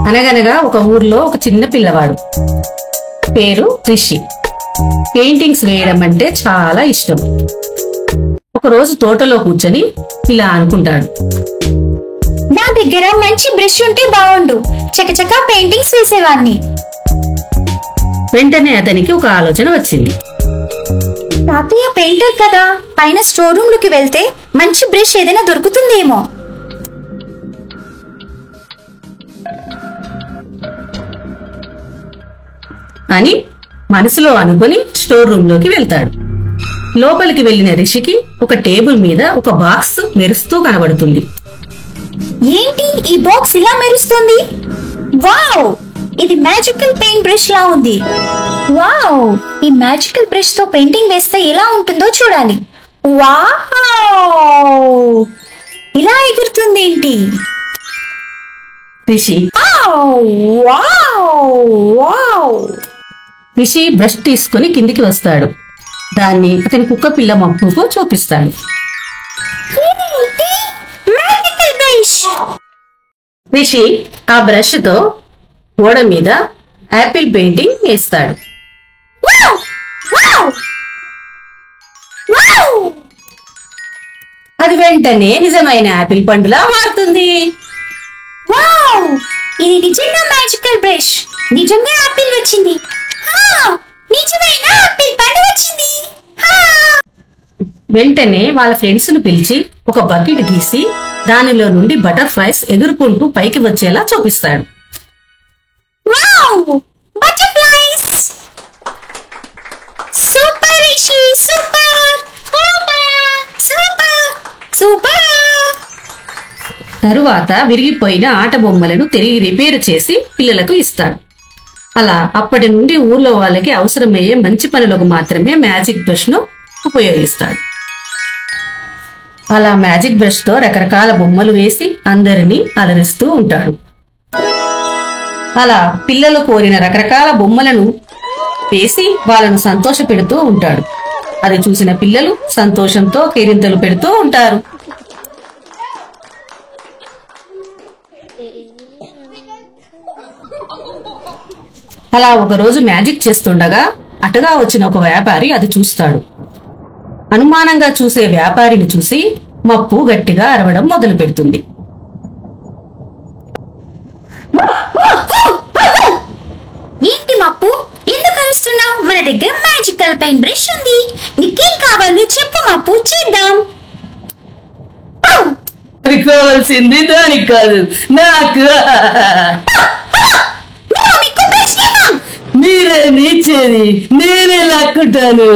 అనగనగా ఒక ఊర్లో ఒక చిన్న పిల్లవాడు పేరు రిషి. పెయింటింగ్స్ వేయడం అంటే చాలా ఇష్టం. ఒకరోజు తోటలో కూర్చొని ఇలా అనుకుంటాడు, నా దగ్గర మంచి బ్రష్ ఉంటే బాగుండు, చకచకా పెయింటింగ్స్ వేసేవాడిని. వెంటనే అతనికి ఒక ఆలోచన వచ్చింది. తాతయ్య పెయింటర్ కదా, పైన స్టోర్ రూమ్ లోకి వెళ్తే మంచి బ్రష్ ఏదైనా దొరుకుతుందేమో. అని మనసులో అనుకుని స్టోర్ రూమ్ లోకి వెళ్తాడు. లోపలికి వెళ్లిన రిషికి ఒక టేబుల్ మీద ఒక బాక్స్ మెరుస్తూ కనబడుతుంది. ఏంటి ఈ బాక్స్ ఇలా మెరుస్తుంది? వావ్, ఇది మ్యాజికల్ పెయింట్ బ్రష్ లా ఉంది. వావ్, ఈ మ్యాజికల్ బ్రష్ తో పెయింటింగ్ వేస్తే ఎలా ఉంటుందో చూడాలి. వావ్, ఇలా ఎగురుతుంది ఏంటి? రిషి రిషి బ్రష్ తీసుకుని కిందికి వస్తాడు. దాన్ని అతని కుక్క పిల్ల మప్పుకు చూపిస్తాడు. రిషి ఆ బ్రష్ తో గోడ మీద యాపిల్ పెయింటింగ్ వేస్తాడు. అది వెంటనే నిజమైన యాపిల్ పండులా మారుతుంది. వావ్, ఇది నిజంగా మ్యాజికల్ బ్రష్. నిజంగా యాపిల్ వచ్చింది. నిజమైన యాపిల్ పండు వచ్చింది. వెంటనే వాళ్ళ ఫ్రెండ్స్ ను పిలిచి ఒక బకెట్ గీసి దానిలో నుండి బటర్ఫ్లైస్ ఎగురుకుంటూ పైకి వచ్చేలా చూపిస్తాడు. Wow, butterflies! Super Rishi, super super super. తరువాత విరిగిపోయిన ఆట బొమ్మలను తిరిగి రిపేర్ చేసి పిల్లలకు ఇస్తాడు. అలా అప్పటి నుండి ఊర్లో వాళ్ళకి అవసరమయ్యే మంచి పనులకు మాత్రమే మ్యాజిక్ బ్రష్ ను ఉపయోగిస్తాడు. అలా మ్యాజిక్ బ్రష్ తో రకరకాల బొమ్మలు వేసి అందరినీ అలరిస్తూ ఉంటాడు. అలా పిల్లలు కోరిన రకరకాల బొమ్మలను వేసి వాళ్ళను సంతోష పెడుతూ ఉంటాడు. అది చూసిన పిల్లలు సంతోషంతో కేరింతలు పెడుతూ ఉంటారు. అలా ఒకరోజు మ్యాజిక్ చేస్తుండగా అటుగా వచ్చిన ఒక వ్యాపారి అది చూస్తాడు. అనుమానంగా చూసే వ్యాపారిని చూసి మప్పు గట్టిగా అరవడం మొదలు పెడుతుంది. ఏంటి మప్పు, ఎందుకు అరుస్తున్నావు? మన దగ్గర మ్యాజికల్ పెయింట్ బ్రష్ ఉంది. నీకేం కావాలో చెప్పు మప్పు, చేద్దాం. అది కావాల్సింది దానికి కాదు, నాకు. మీరే నీచేది, నేనే లాక్కుంటాను.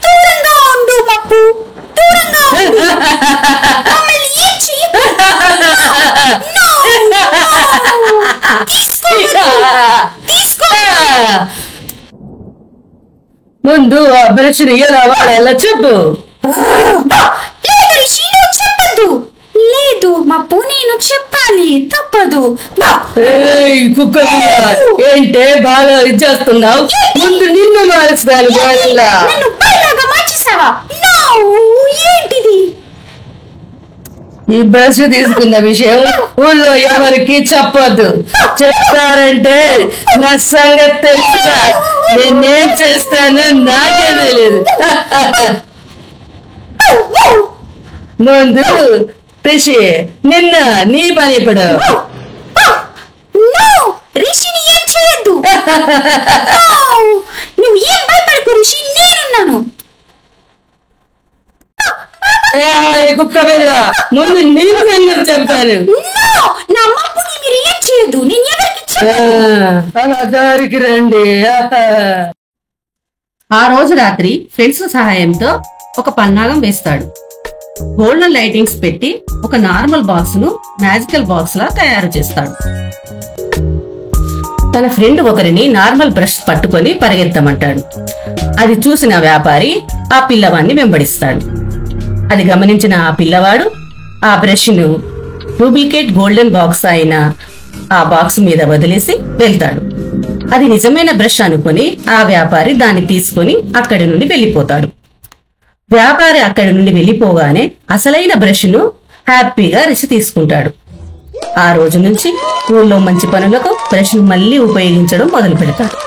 దూరంగా ఉండు మప్పు, దూరంగా ఉండు. మమ్మల్ని ఏం చెయ్యకు. ముందు ఆ బ్రష్ ఎలా వాడాలో చెప్పు. లేదు రిషి, నువ్వు చెప్పద్దు. లేదు మప్పు, నేను చెప్పాలి, తప్పదు. కుక్క ఏంటే బాగా ఇచ్చేస్తున్నావు? ముందు నిన్ను మారుస్తాను. నన్ను బాగా మార్చేసావా? ఏంటిది? ఈ బ్రష్ తీసుకున్న విషయం ఊళ్ళో ఎవరికి చెప్పొద్దు. చెప్తారంటే నా సంగతి తెలుసా? నేనేం చేస్తానో నాకే తెలియదు. ముందు రిషి నిన్న నీ పని ఇప్పుడు. రిషిని ఏం చేయొద్దు. నువ్వు ఏం భయపడకు రిషి, నేనున్నాను. కుక్క మీద ముందు నేను నేను చెప్తాను. నా మప్పుని మీరు ఏం చేయొద్దు. నేను ఎవరికి అలా దారికి రండి. ఆ రోజు రాత్రి ఫ్రెండ్స్ సహాయంతో ఒక పన్నాగం వేస్తాడు. గోల్డెన్ లైటింగ్స్ పెట్టి ఒక నార్మల్ బాక్స్ ను మ్యాజికల్ బాక్స్ లా తయారు చేస్తాడు. తన ఫ్రెండ్ ఒకరిని నార్మల్ బ్రష్ పట్టుకొని పరిగెత్తమంటాడు. అది చూసిన వ్యాపారి ఆ పిల్లవాడిని వెంబడిస్తాడు. అది గమనించిన ఆ పిల్లవాడు ఆ బ్రష్ ను డూప్లికేట్ గోల్డెన్ బాక్స్ అయిన ఆ బాక్స్ మీద వదిలేసి వెళ్తాడు. అది నిజమైన బ్రష్ అనుకుని ఆ వ్యాపారి దాన్ని తీసుకుని అక్కడి నుండి వెళ్లిపోతాడు. వ్యాపారి అక్కడి నుండి వెళ్లిపోగానే అసలైన బ్రష్ ను హ్యాపీగా రిషి తీసుకుంటాడు. ఆ రోజు నుంచి ఊళ్ళో మంచి పనులకు బ్రష్ మళ్లీ ఉపయోగించడం మొదలు పెడతారు.